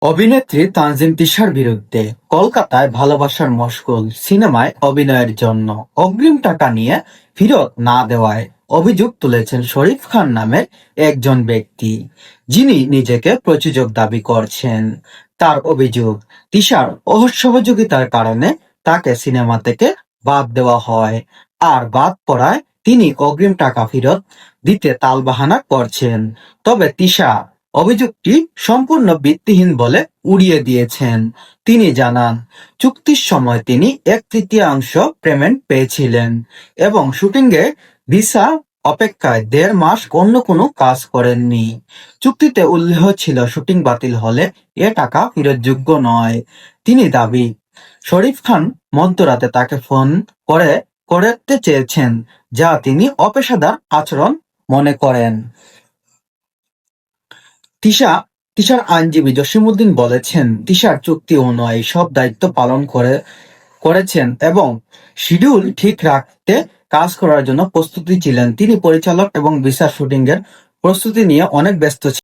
অভিনেত্রী তানজিম তিশার বিরুদ্ধে কলকাতায় ভালোবাসার মশগুল সিনেমায় অভিনয়ের জন্য অগ্রিম টাকা নিয়ে ফেরত না দেওয়ায় অভিযোগ তুলেছেন শরীফ খান নামের একজন ব্যক্তি, যিনি নিজেকে প্রযোজক দাবি করছেন। তার অভিযোগ, তিশার অসহযোগিতার কারণে তাকে সিনেমা থেকে বাদ দেওয়া হয়, আর বাদ পড়ায় তিনি অগ্রিম টাকা ফেরত দিতে তালবাহানা করছেন। তবে তিশা অভিযোগটি সম্পূর্ণ ভিত্তিহীন বলে উড়িয়ে দিয়েছেন। তিনি জানান, চুক্তির সময় তিনি 1/3 পেমেন্ট পেয়েছিলেন এবং শুটিংয়ে ভিসা অপেক্ষায় 1.5 মাস অন্য কোনো কাজ করেননি। চুক্তিতে উল্লেখ ছিল শুটিং বাতিল হলে এ টাকা ফেরতযোগ্য নয়। তিনি দাবি, শরীফ খান মধ্যরাতে তাকে ফোন করে করতে চেয়েছেন, যা তিনি অপেশাদার আচরণ মনে করেন। তিশার আইনজীবী জসিমউদ্দিন বলেছেন, তিশার চুক্তি অনুযায়ী সব দায়িত্ব পালন করেছেন এবং শিডিউল ঠিক রাখতে কাজ করার জন্য প্রস্তুতি ছিলেন। তিনি পরিচালক এবং ভিসা শুটিংয়ের প্রস্তুতি নিয়ে অনেক ব্যস্ত ছিলেন।